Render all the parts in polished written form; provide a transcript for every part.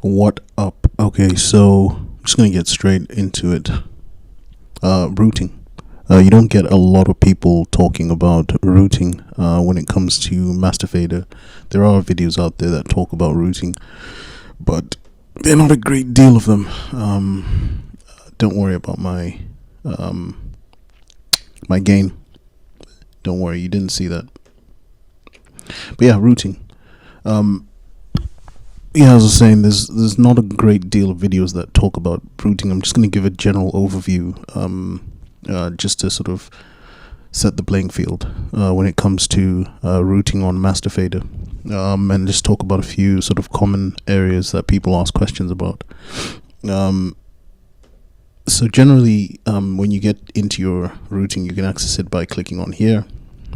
What up? Okay, so I'm just gonna get straight into it. Routing. You don't get a lot of people talking about routing when it comes to Master Fader. There are videos out there that talk about routing, but they're not a great deal of them. Don't worry about my gain. Don't worry, you didn't see that. But yeah, routing. Yeah, as I was saying, there's not a great deal of videos that talk about routing. I'm just going to give a general overview, just to sort of set the playing field when it comes to routing on Master Fader, and just talk about a few sort of common areas that people ask questions about. So generally, when you get into your routing, you can access it by clicking on here.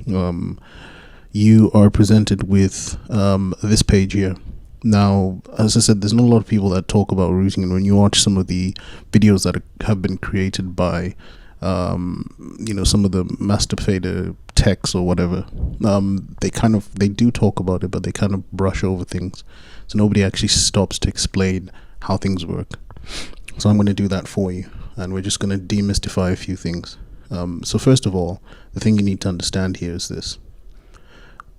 You are presented with this page here. Now, as I said, there's not a lot of people that talk about routing, and when you watch some of the videos that have been created by, some of the Master Fader techs or whatever, they do talk about it, but they kind of brush over things. So nobody actually stops to explain how things work. So I'm going to do that for you, and we're just going to demystify a few things. So first of all, the thing you need to understand here is this.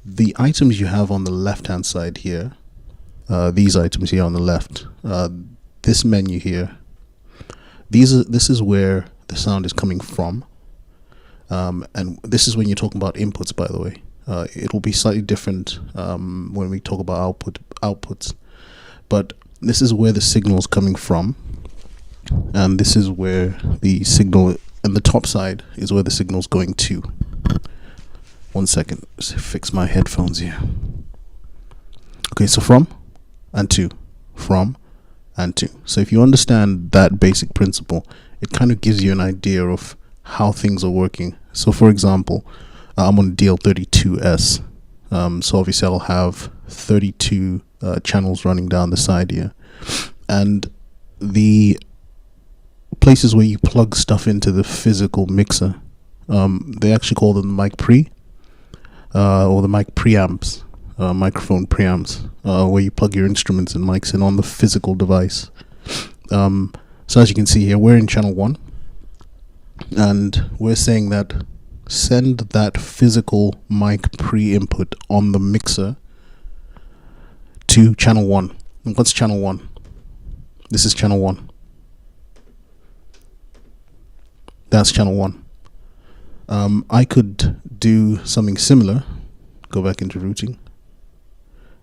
The items you have on the left-hand side here, these items here on the left, this menu here, this is where the sound is coming from, and this is when you're talking about inputs, by the way. It will be slightly different when we talk about outputs, but this is where the signal is coming from, and this is where the signal, and the top side is where the signal is going to. One second, just fix my headphones here. Okay, so from and to, from and to. So if you understand that basic principle, it kind of gives you an idea of how things are working. So for example, I'm on DL32S. So obviously I'll have 32 channels running down the side here. And the places where you plug stuff into the physical mixer, they actually call them mic pre, or the mic preamps. Microphone preamps, where you plug your instruments and mics in on the physical device. So as you can see here, we're in channel 1, and we're saying that send that physical mic pre-input on the mixer to channel 1. And what's channel 1? This is channel 1. That's channel 1. I could do something similar, go back into routing,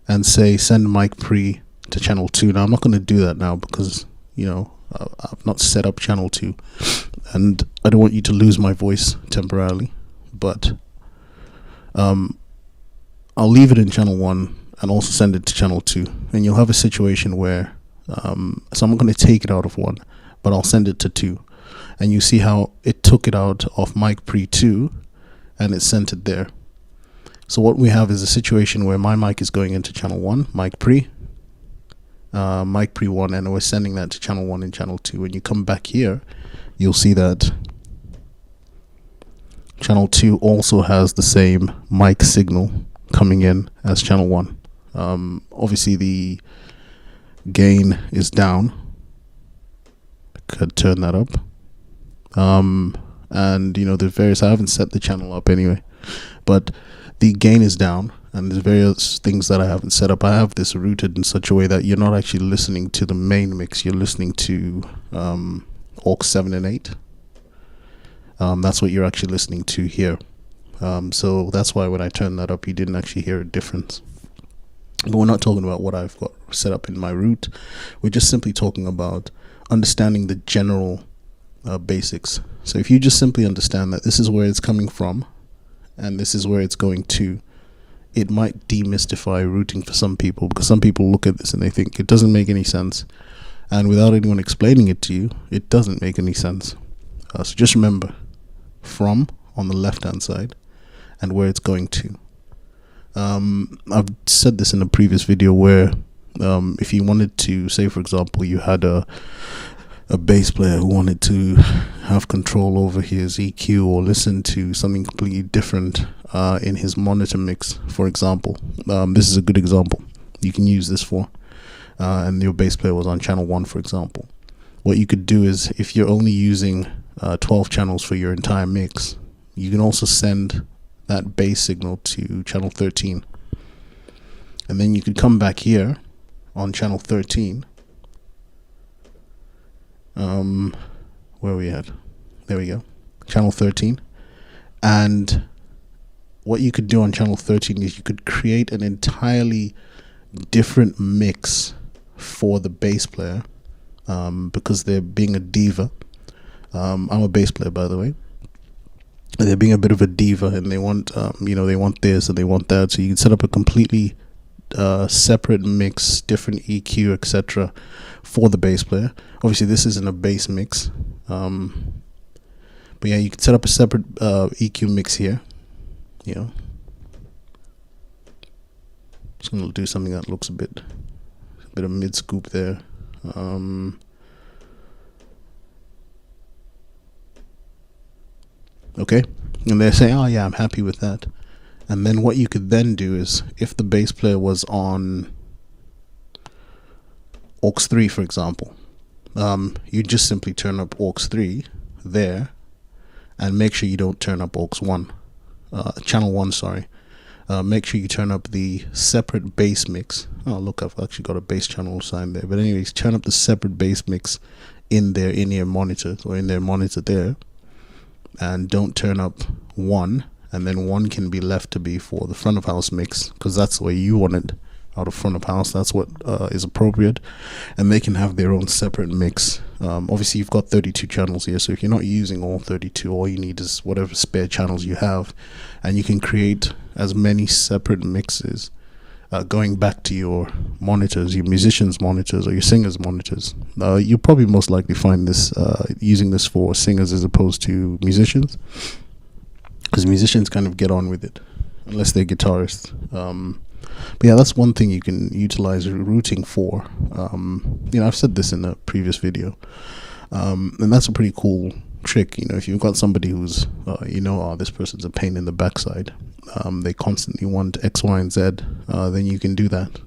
and say send mic pre to channel 2. Now I'm not going to do that now because I've not set up channel 2, and I don't want you to lose my voice temporarily, but I'll leave it in channel 1 and also send it to channel 2, and you'll have a situation where so I'm not going to take it out of 1, but I'll send it to 2, and you see how it took it out of mic pre 2 and it sent it there. So what we have is a situation where my mic is going into channel 1, mic pre 1, and we're sending that to channel 1 and channel 2. When you come back here, you'll see that channel 2 also has the same mic signal coming in as channel 1. Obviously the gain is down. I could turn that up. And there's various, I haven't set the channel up anyway, but the gain is down, and there's various things that I haven't set up. I have this routed in such a way that you're not actually listening to the main mix, you're listening to aux 7 and 8. That's what you're actually listening to here. So that's why when I turned that up, you didn't actually hear a difference. But we're not talking about what I've got set up in my route. We're just simply talking about understanding the general basics. So if you just simply understand that this is where it's coming from, and this is where it's going to, it might demystify routing for some people, because some people look at this and they think it doesn't make any sense, and without anyone explaining it to you, it doesn't make any sense. So just remember, from on the left hand side and where it's going to. I've said this in a previous video where if you wanted to, say for example, you had a bass player who wanted to have control over his EQ or listen to something completely different in his monitor mix, for example. This is a good example you can use this for. and your bass player was on channel 1, for example. What you could do is, if you're only using 12 channels for your entire mix, you can also send that bass signal to channel 13. And then you could come back here on channel 13. Where are we at? There we go. Channel 13. And what you could do on channel 13 is you could create an entirely different mix for the bass player, because they're being a diva. I'm a bass player, by the way. They're being a bit of a diva, and they want, they want this and they want that. So you can set up a completely separate mix, different EQ, etc., for the bass player. Obviously, this isn't a bass mix, but yeah, you can set up a separate EQ mix here. Just gonna do something that looks a bit of mid scoop there. Okay, and they're saying, oh yeah, I'm happy with that. And then what you could then do is, if the bass player was on aux 3, for example, you just simply turn up aux 3 there, and make sure you don't turn up aux 1, channel 1, sorry. Make sure you turn up the separate bass mix. Oh look, I've actually got a bass channel assigned there. But anyways, turn up the separate bass mix in their in-ear monitor, or in their monitor there, and don't turn up 1, and then 1 can be left to be for the front of house mix, because that's the way you want it, out of front of house. That's what is appropriate, and they can have their own separate mix. Obviously you've got 32 channels here, so if you're not using all 32, all you need is whatever spare channels you have, and you can create as many separate mixes, going back to your monitors, your musicians' monitors or your singers' monitors. You'll probably most likely find this using this for singers as opposed to musicians, because musicians kind of get on with it unless they're guitarists. But yeah, that's one thing you can utilize routing for. I've said this in a previous video, and that's a pretty cool trick. If you've got somebody who's this person's a pain in the backside, they constantly want X, Y, and Z, then you can do that.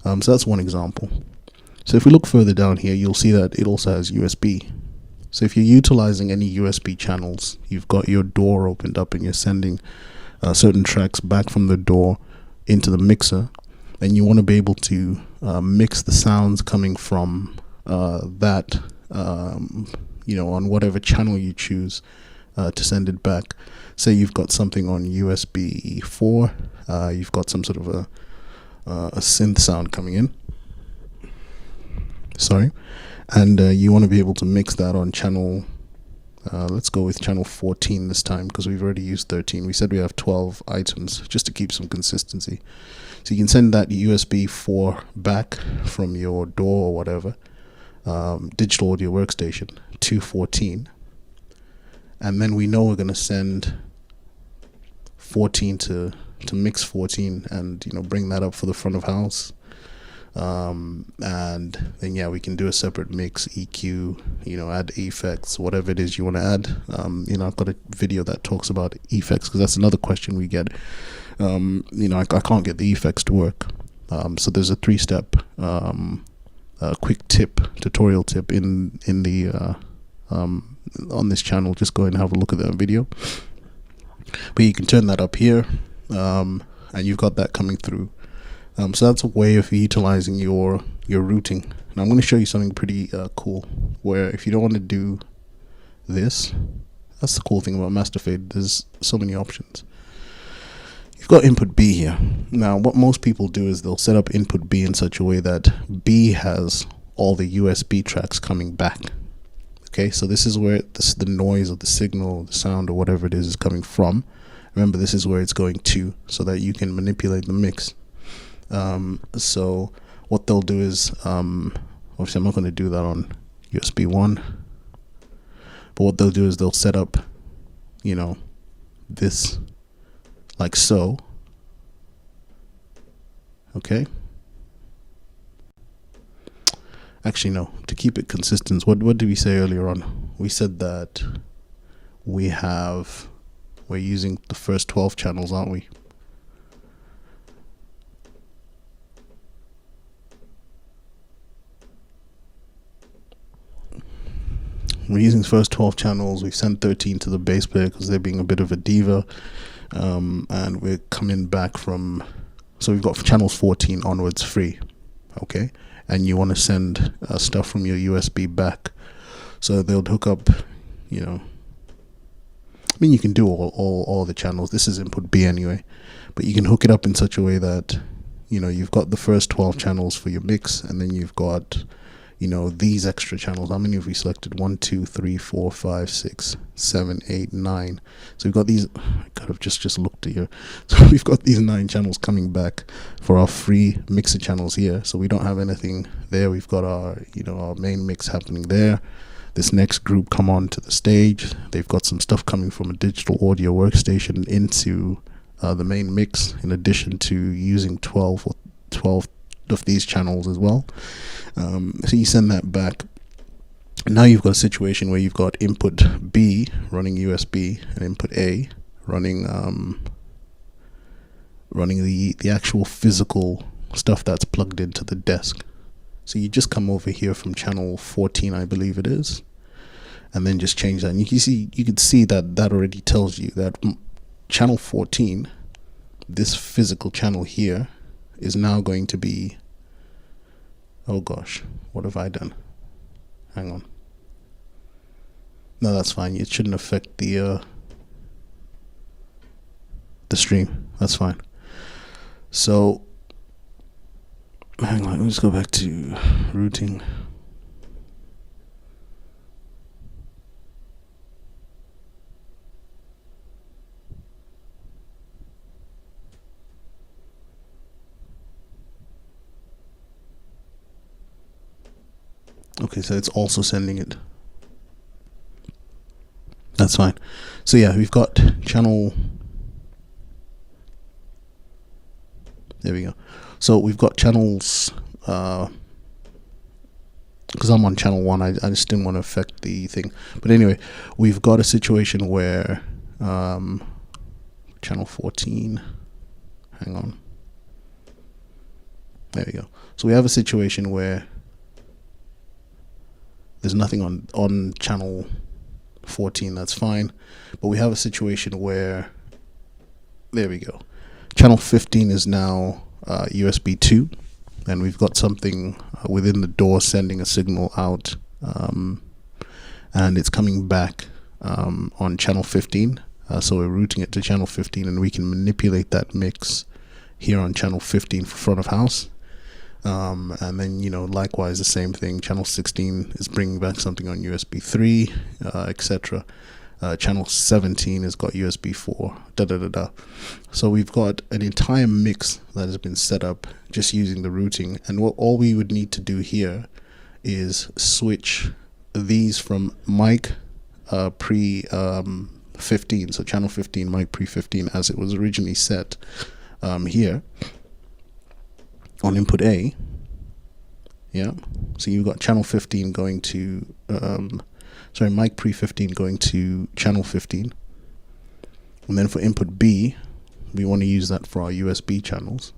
So that's one example. So if we look further down here, you'll see that it also has USB. So if you're utilizing any USB channels, you've got your door opened up and you're sending certain tracks back from the door into the mixer, and you want to be able to mix the sounds coming from that, on whatever channel you choose to send it back. Say you've got something on USB 4, you've got some sort of a synth sound coming in, and you want to be able to mix that on channel, let's go with channel 14 this time, because we've already used 13. We said we have 12 items, just to keep some consistency. So you can send that USB 4 back from your door or whatever, digital audio workstation, to 14, and then we know we're going to send 14 to mix 14, and bring that up for the front of house. And then we can do a separate mix, EQ, add effects, whatever it is you want to add. I've got a video that talks about effects, because that's another question we get. I can't get the effects to work. So there's a 3-step quick tutorial tip in the on this channel. Just go ahead and have a look at that video. But you can turn that up here, and you've got that coming through. So that's a way of utilizing your routing. Now I'm going to show you something pretty cool, where if you don't want to do this, that's the cool thing about Master Fade, there's so many options. You've got input B here. Now what most people do is they'll set up input B in such a way that B has all the USB tracks coming back. Okay, so this is where the noise or the signal, the sound or whatever it is coming from. Remember, this is where it's going to, so that you can manipulate the mix. So what they'll do is, obviously I'm not going to do that on USB 1, but what they'll do is they'll set up, this like so. Okay. Actually, no, to keep it consistent, what did we say earlier on? We said that we're using the first 12 channels, aren't we? we're using the first 12 channels. We've sent 13 to the bass player because they're being a bit of a diva, and we're coming back from, so we've got channels 14 onwards free, okay, and you want to send stuff from your USB back, so they'll hook up, you know, I mean, you can do all the channels. This is input B anyway, but you can hook it up in such a way that, you know, you've got the first 12 channels for your mix, and then you've got, you know, these extra channels. How many have we selected? 1, 2, 3, 4, 5, 6, 7, 8, 9. So we've got these. I could have just looked at here. So we've got these 9 channels coming back for our free mixer channels here. So we don't have anything there. We've got our, you know, our main mix happening there. This next group come on to the stage. They've got some stuff coming from a digital audio workstation into the main mix, in addition to using 12 of these channels as well. So you send that back. Now you've got a situation where you've got input B running USB and input A running the actual physical stuff that's plugged into the desk. So you just come over here from channel 14, I believe it is, and then just change that. And you can see that already tells you that channel 14, this physical channel here, is now going to be, oh gosh, what have I done? Hang on. No, that's fine. It shouldn't affect the stream. That's fine. So hang on, let's go back to routing. Okay, so it's also sending it. That's fine. So yeah, we've got channel. There we go. So we've got channels. Because I'm on channel 1, I just didn't want to affect the thing. But anyway, we've got a situation where channel 14. Hang on. There we go. So we have a situation where there's nothing on channel 14, that's fine. But we have a situation where, there we go. Channel 15 is now USB 2, and we've got something within the door sending a signal out, and it's coming back on channel 15. So we're routing it to channel 15, and we can manipulate that mix here on channel 15 for front of house. And then, you know, likewise the same thing. Channel 16 is bringing back something on USB 3, etc. Channel 17 has got USB 4, So we've got an entire mix that has been set up just using the routing, and all we would need to do here is switch these from mic pre 15, so channel 15 mic pre 15 as it was originally set here on input A. Yeah, so you've got channel 15 going to mic pre 15 going to channel 15, and then for input B we want to use that for our USB channels.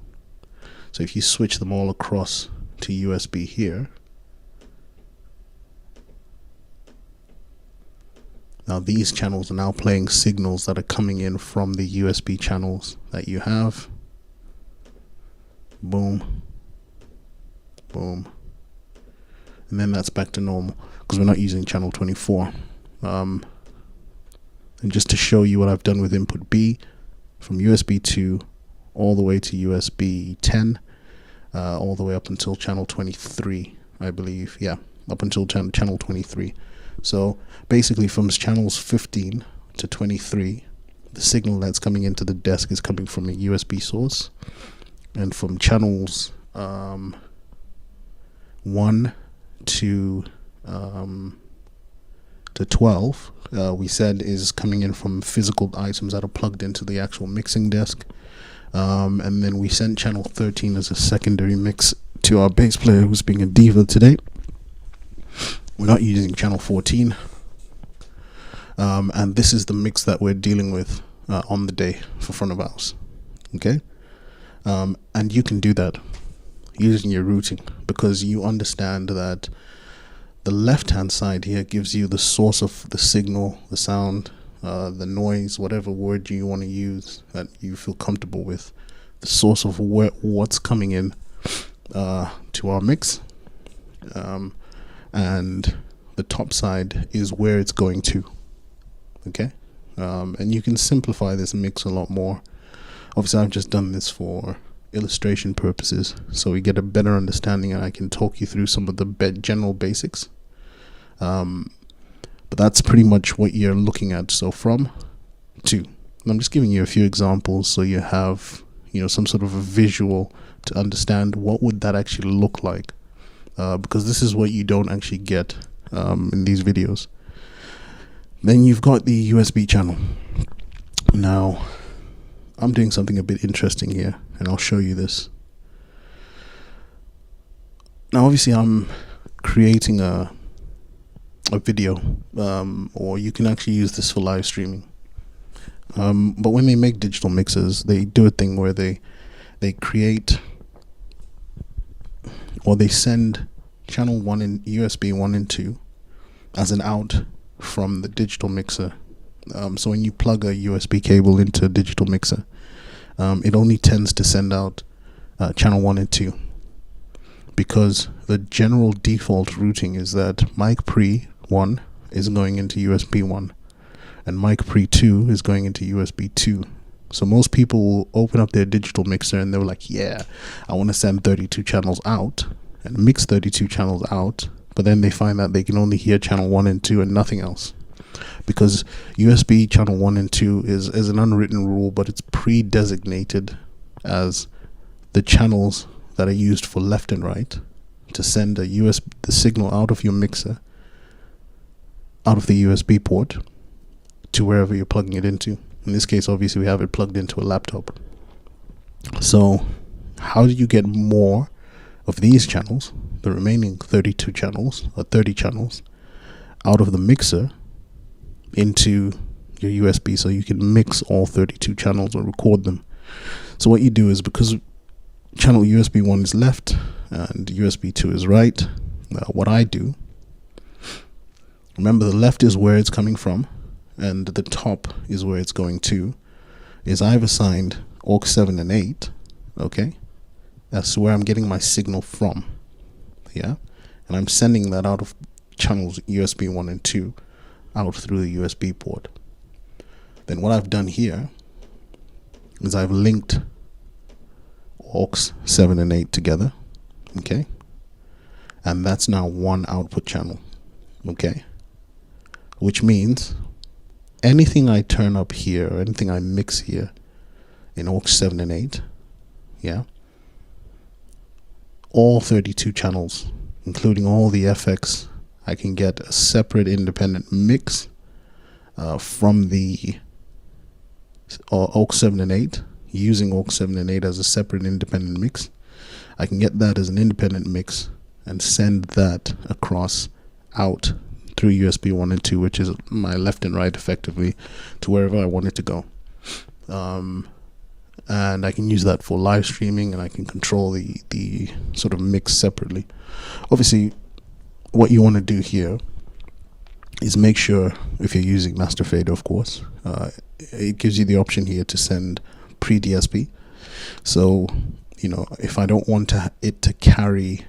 So if you switch them all across to USB here, now these channels are now playing signals that are coming in from the USB channels that you have. Boom, boom, and then that's back to normal because we're not using channel 24. And just to show you what I've done with input B, from USB 2 all the way to USB 10, all the way up until channel 23, I believe. Yeah, up until channel 23. So basically from channels 15 to 23, the signal that's coming into the desk is coming from a USB source. And from channels 1 to 12, we said is coming in from physical items that are plugged into the actual mixing desk. And then we sent channel 13 as a secondary mix to our bass player who's being a diva today. We're not using channel 14. And this is the mix that we're dealing with on the day for front of house. Okay? And you can do that using your routing because you understand that The left hand side here gives you the source of the signal, the sound, the noise, whatever word you want to use that you feel comfortable with, the source of what's coming in to our mix, and the top side is where it's going to. Okay, and you can simplify this mix a lot more. Obviously I've just done this for illustration purposes, so we get a better understanding, and I can talk you through some of the general basics. But that's pretty much what you're looking at. So from to, and I'm just giving you a few examples so you have, you know, some sort of a visual to understand what would that actually look like, because this is what you don't actually get in these videos. Then you've got the USB channel. Now I'm doing something a bit interesting here, and I'll show you this. Now obviously I'm creating a video, or you can actually use this for live streaming, but when they make digital mixers, they do a thing where they create, or they send channel 1 in USB 1 and 2 as an out from the digital mixer. So when you plug a USB cable into a digital mixer, it only tends to send out channel 1 and 2, because the general default routing is that mic pre 1 is going into USB 1 and mic pre 2 is going into USB 2. So most people will open up their digital mixer and they're like, yeah, I want to send 32 channels out and mix 32 channels out, but then they find that they can only hear channel 1 and 2 and nothing else, because USB channel 1 and 2 is an unwritten rule, but it's pre-designated as the channels that are used for left and right to send the signal out of your mixer, out of the USB port, to wherever you're plugging it into. In this case, obviously we have it plugged into a laptop. So how do you get more of these channels, the remaining 32 channels or 30 channels, out of the mixer into your USB so you can mix all 32 channels or record them? So what you do is, because channel USB 1 is left and USB 2 is right, what I do, remember the left is where it's coming from and the top is where it's going to, is I've assigned aux 7 and 8, okay? That's where I'm getting my signal from, yeah? And I'm sending that out of channels USB 1 and 2 out through the USB port. Then what I've done here is I've linked aux 7 and 8 together, okay? And that's now one output channel, okay? Which means anything I turn up here, or anything I mix here in aux 7 and 8, yeah, all 32 channels, including all the FX, I can get a separate independent mix from the aux 7 and 8, using aux 7 and 8 as a separate independent mix. I can get that as an independent mix and send that across out through USB 1 and 2, which is my left and right effectively, to wherever I want it to go. And I can use that for live streaming, and I can control the sort of mix separately. Obviously, what you want to do here is make sure, if you're using Master Fader, of course, it gives you the option here to send pre-DSP. So, you know, if I don't want it to carry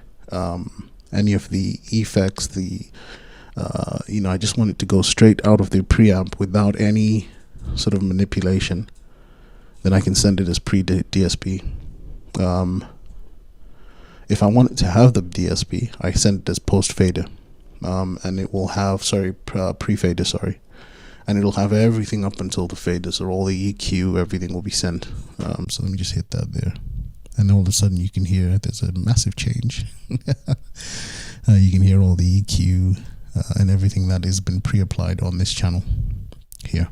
any of the effects, you know, I just want it to go straight out of the preamp without any sort of manipulation, then I can send it as pre-DSP. If I want it to have the DSP, I send it as post-fader, and it will have, pre-fader, and it'll have everything up until the fader, so all the EQ, everything will be sent. So let me just hit that there, and all of a sudden you can hear there's a massive change. You can hear all the EQ and everything that has been pre-applied on this channel here,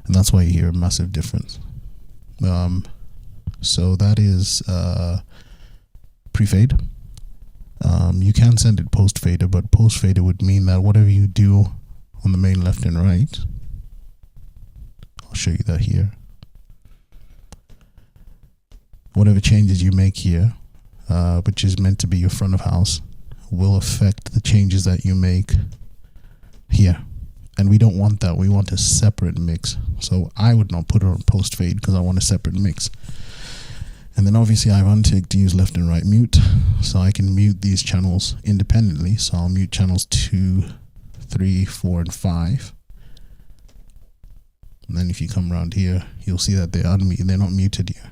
and that's why you hear a massive difference. So that is pre-fade. You can send it post-fader, but post-fader would mean that whatever you do on the main left and right, I'll show you that here, whatever changes you make here, which is meant to be your front of house, will affect the changes that you make here. And we don't want that. We want a separate mix. So I would not put it on post fade because I want a separate mix. And then obviously I've unticked to use left and right mute, so I can mute these channels independently. So I'll mute channels 2, 3, 4, and 5. And then if you come around here, you'll see that they're not muted here.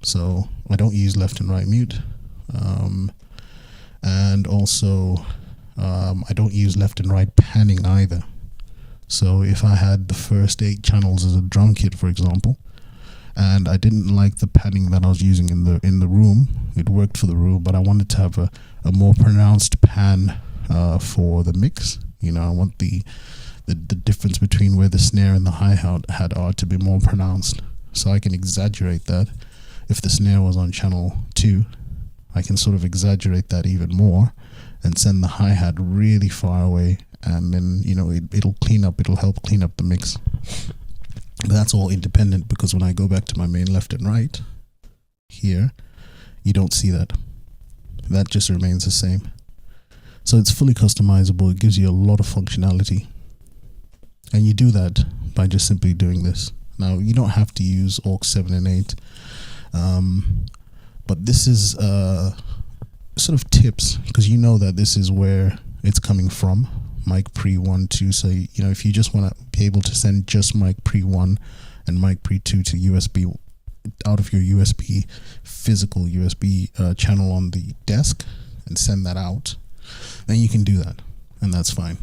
So I don't use left and right mute. And also I don't use left and right panning either. So if I had the first 8 channels as a drum kit, for example, and I didn't like the panning that I was using in the room, it worked for the room, but I wanted to have a more pronounced pan for the mix. You know, I want the difference between where the snare and the hi-hat are to be more pronounced, so I can exaggerate that. If the snare was on channel 2, I can sort of exaggerate that even more and send the hi-hat really far away, and then, you know, it'll help clean up the mix. But that's all independent, because when I go back to my main left and right here, you don't see that. That just remains the same. So it's fully customizable. It gives you a lot of functionality. And you do that by just simply doing this. Now, you don't have to use aux 7 and 8. But this is sort of tips, because you know that this is where it's coming from. Mic pre 1, 2. So, you know, if you just want to be able to send just mic pre 1 and mic pre 2 to USB out of your USB, physical USB channel on the desk and send that out, then you can do that, and that's fine.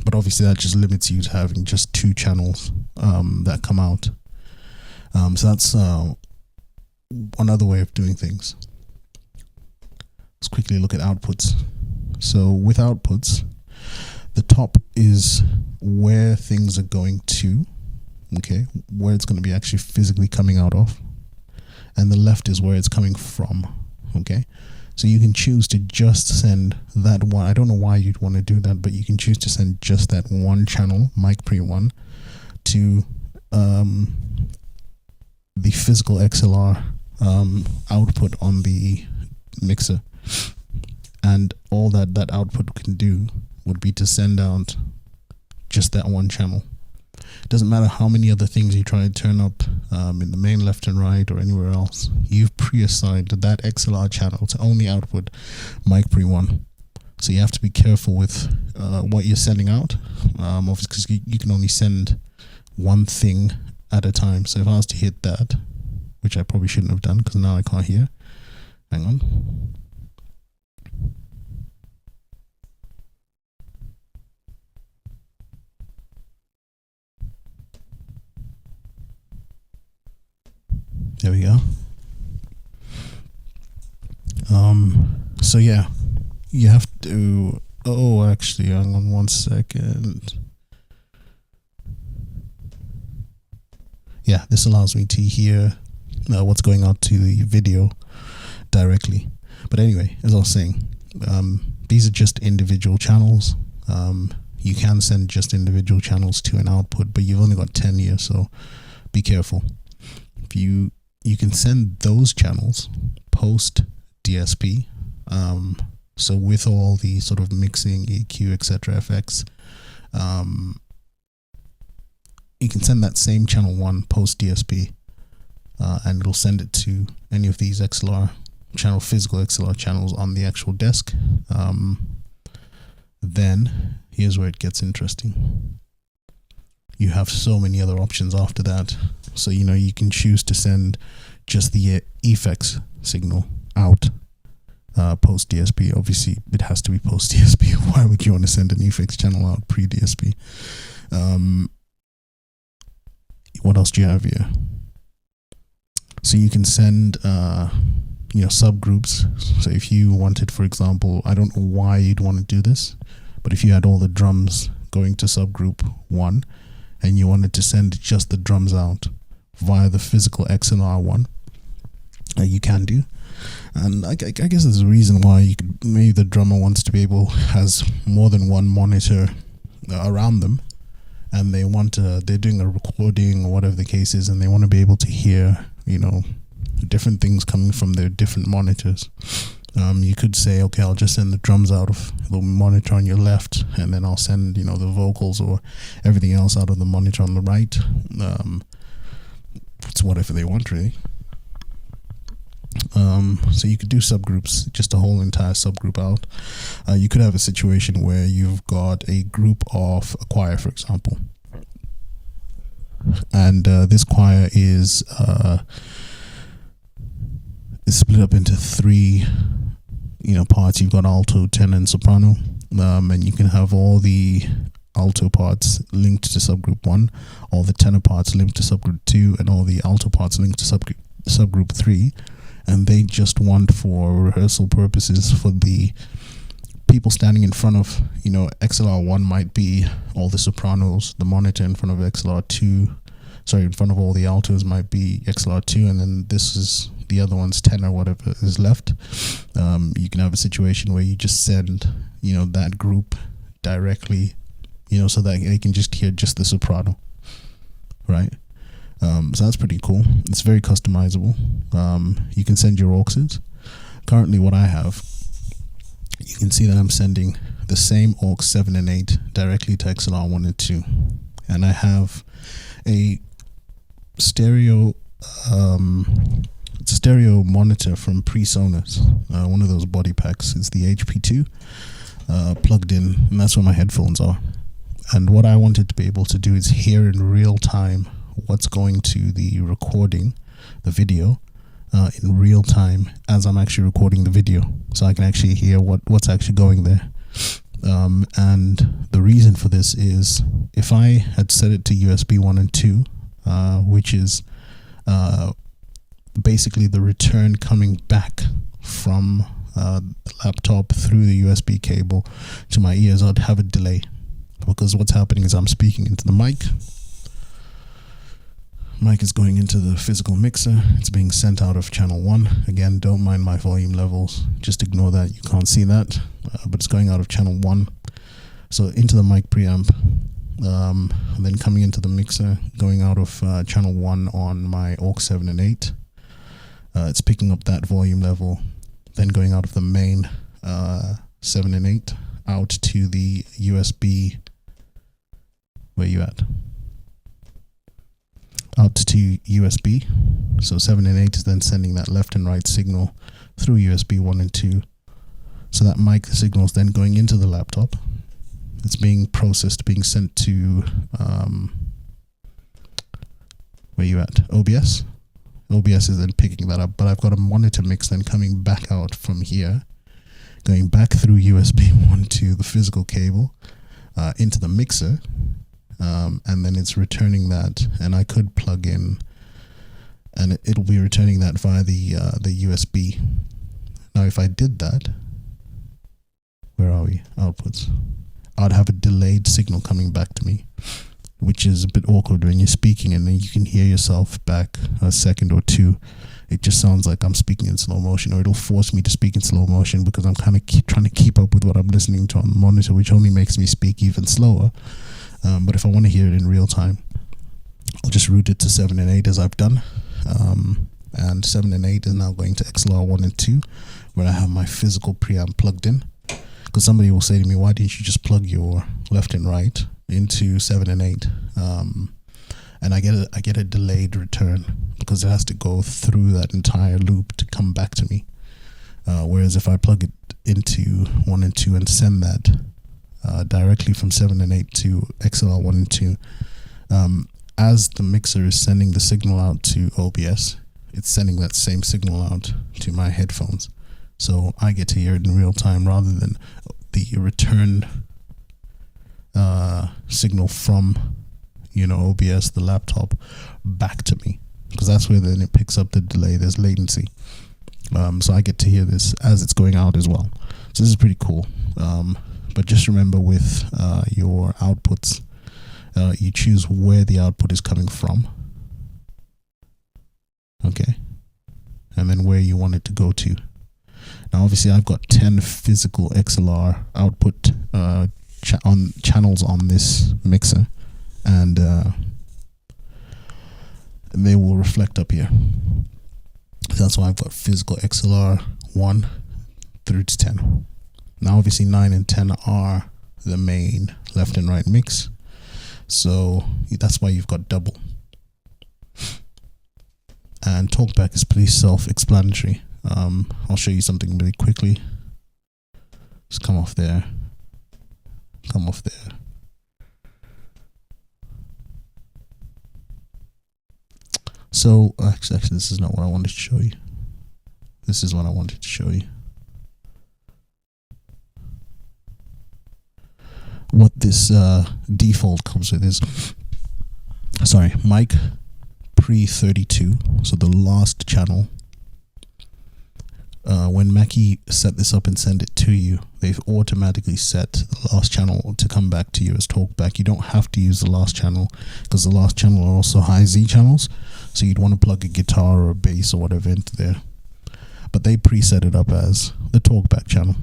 But obviously that just limits you to having just 2 channels that come out. So that's another way of doing things. Let's quickly look at outputs. So with outputs, the top is where things are going to, okay, where it's going to be actually physically coming out of, and the left is where it's coming from, okay. So you can choose to just send that one. I don't know why you'd want to do that, but you can choose to send just that one channel, mic pre 1, to the physical XLR output on the mixer. And all that output can do would be to send out just that one channel. It doesn't matter how many other things you try to turn up in the main left and right or anywhere else. You've pre-assigned that XLR channel to only output mic pre 1. So you have to be careful with what you're sending out, obviously, because you can only send one thing at a time. So if I was to hit that, which I probably shouldn't have done because now I can't hear. Hang on. There we go. So yeah, you have to, actually, hang on 1 second. Yeah, this allows me to hear what's going out to the video directly. But anyway, as I was saying, these are just individual channels. You can send just individual channels to an output, but you've only got 10 here, so be careful. If you can send those channels post DSP, so with all the sort of mixing, EQ, etc., effects, you can send that same channel 1 post DSP, and it'll send it to any of these XLR channel, physical XLR channels on the actual desk. Then here's where it gets interesting. You have so many other options after that. So, you know, you can choose to send just the effects signal out post DSP. Obviously, it has to be post DSP. Why would you want to send an effects channel out pre DSP? What else do you have here? So you can send, subgroups. So if you wanted, for example, I don't know why you'd want to do this, but if you had all the drums going to subgroup 1 and you wanted to send just the drums out via the physical XLR one, you can do. And I guess there's a reason why you could, maybe the drummer wants to be able, has more than one monitor around them, and they want to, they're doing a recording or whatever the case is, and they want to be able to hear, different things coming from their different monitors. You could say, okay, I'll just send the drums out of the monitor on your left, and then I'll send, the vocals or everything else out of the monitor on the right. It's whatever they want, really. So you could do subgroups, just a whole entire subgroup out. You could have a situation where you've got a group of a choir, for example, and this choir is split up into three parts. You've got alto, tenor, and soprano, and you can have all the alto parts linked to subgroup 1, all the tenor parts linked to subgroup 2, and all the alto parts linked to subgroup 3. And they just want, for rehearsal purposes, for the people standing in front of, XLR1 might be all the sopranos. The monitor in front of in front of all the altos might be XLR2, and then this is the other one's tenor, whatever is left. You can have a situation where you just send, that group directly, so that they can just hear just the soprano, right? So that's pretty cool. It's very customizable. You can send your auxes. Currently what I have, you can see that I'm sending the same aux 7 and 8 directly to XLR 1 and 2. And I have a stereo, it's a stereo monitor from PreSonus, one of those body packs. It's the HP2 plugged in, and that's where my headphones are. And what I wanted to be able to do is hear in real time what's going to the recording, the video, in real time as I'm actually recording the video, so I can actually hear what's actually going there. And the reason for this is, if I had set it to USB 1 and 2, which is basically the return coming back from the laptop through the USB cable to my ears, I'd have a delay, because what's happening is I'm speaking into the mic is going into the physical mixer. It's being sent out of channel 1. Again, don't mind my volume levels, just ignore that, you can't see that, but it's going out of channel 1, so into the mic preamp, and then coming into the mixer, going out of channel 1 on my aux 7 and 8. It's picking up that volume level, then going out of the main 7 and 8 out to the USB. Where you at? Out to USB. So 7 and 8 is then sending that left and right signal through USB 1 and 2. So that mic signal is then going into the laptop. It's being processed, being sent to where you at? OBS. OBS is then picking that up, but I've got a monitor mix then coming back out from here, going back through USB 1 to the physical cable, into the mixer, and then it's returning that, and I could plug in, and it'll be returning that via the USB. Now if I did that, where are we? Outputs. I'd have a delayed signal coming back to me, which is a bit awkward when you're speaking and then you can hear yourself back a second or two. It just sounds like I'm speaking in slow motion, or it'll force me to speak in slow motion because I'm kind of trying to keep up with what I'm listening to on the monitor, which only makes me speak even slower. But if I want to hear it in real time, I'll just route it to 7 and 8 as I've done. And 7 and 8 is now going to XLR 1 and 2, where I have my physical preamp plugged in. Because somebody will say to me, why didn't you just plug your left and right into 7 and 8? And I get a delayed return because it has to go through that entire loop to come back to me. Whereas if I plug it into 1 and 2 and send that directly from 7 and 8 to XLR 1 and 2, as the mixer is sending the signal out to OBS, it's sending that same signal out to my headphones. So I get to hear it in real time rather than the return signal from OBS, the laptop, back to me, because that's where then it picks up the delay. There's latency, so I get to hear this as it's going out as well. So this is pretty cool. But just remember, with your outputs, you choose where the output is coming from, okay, and then where you want it to go to. Now obviously I've got 10 physical XLR output channels on this mixer, and they will reflect up here. That's why I've got physical XLR 1 through to 10. Now obviously 9 and 10 are the main left and right mix, so that's why you've got double. And talkback is pretty self-explanatory. I'll show you something really quickly. Just come off there, come off there. So actually this is not what I wanted to show you. This is what I wanted to show you. What this default comes with is, sorry, mic pre 32, so the last channel. When Mackie set this up and sent it to you, they've automatically set the last channel to come back to you as talkback. You don't have to use the last channel, because the last channel are also high Z channels, so you'd want to plug a guitar or a bass or whatever into there. But they preset it up as the talkback channel,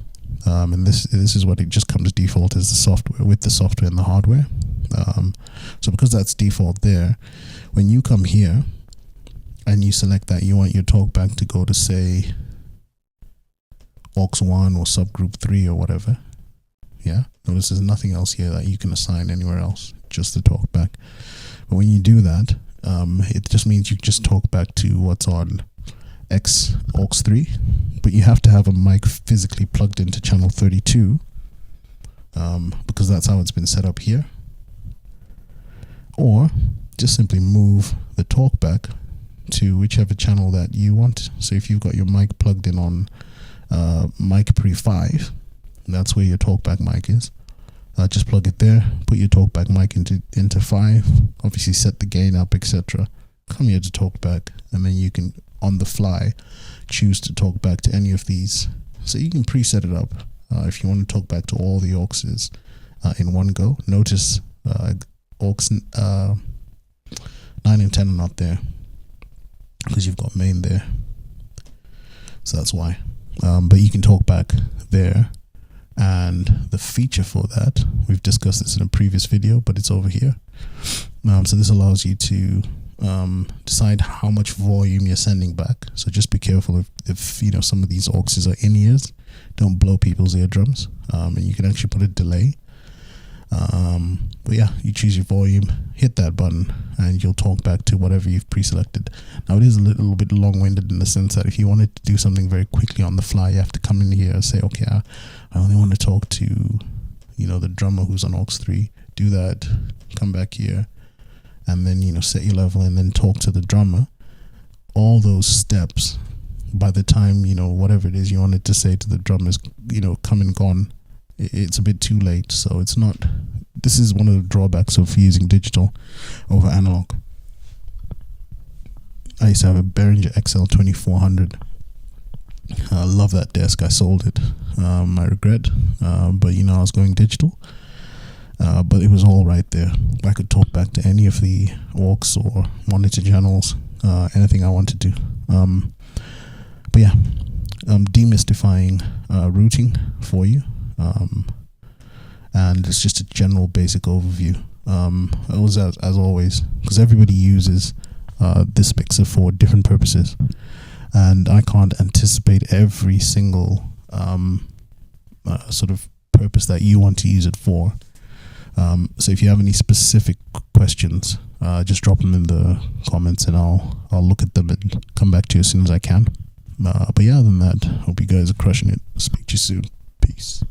and this is what it just comes default as the software, with the software and the hardware. So because that's default there, when you come here and you select that you want your talkback to go to, say, aux 1 or subgroup 3 or whatever, yeah, notice there's nothing else here that you can assign anywhere else, just the talkback. But when you do that, it just means you just talk back to what's on X aux 3, but you have to have a mic physically plugged into channel 32, because that's how it's been set up here. Or just simply move the talkback to whichever channel that you want. So if you've got your mic plugged in on mic pre 5, that's where your talkback mic is. Just plug it there, put your talkback mic into 5, obviously set the gain up, etc. Come here to talkback, and then you can on the fly choose to talk back to any of these. So you can preset it up if you want to talk back to all the auxes in one go. Notice aux 9 and 10 are not there because you've got main there, so that's why. But you can talk back there, and the feature for that, we've discussed this in a previous video, but it's over here. So this allows you to decide how much volume you're sending back. So just be careful if you know some of these auxes are in ears, don't blow people's eardrums. And you can actually put a delay. But yeah, you choose your volume, hit that button, and you'll talk back to whatever you've pre-selected. Now it is a little bit long-winded in the sense that if you wanted to do something very quickly on the fly, you have to come in here and say, okay, I only want to talk to, you know, the drummer who's on aux 3. Do that, come back here, and then, you know, set your level and then talk to the drummer. All those steps, by the time, you know, whatever it is you wanted to say to the drummer is, you know, come and gone, it's a bit too late. So it's not, this is one of the drawbacks of using digital over analog. I used to have a Behringer XL 2400. I love that desk. I sold it. I regret, but you know, I was going digital. But it was all right there. I could talk back to any of the aux or monitor channels, anything I wanted to. But yeah, demystifying routing for you. And it's just a general basic overview. It was as always, because everybody uses this mixer for different purposes, and I can't anticipate every single sort of purpose that you want to use it for. So if you have any specific questions, just drop them in the comments, and I'll look at them and come back to you as soon as I can. But yeah, other than that, hope you guys are crushing it. Speak to you soon. Peace.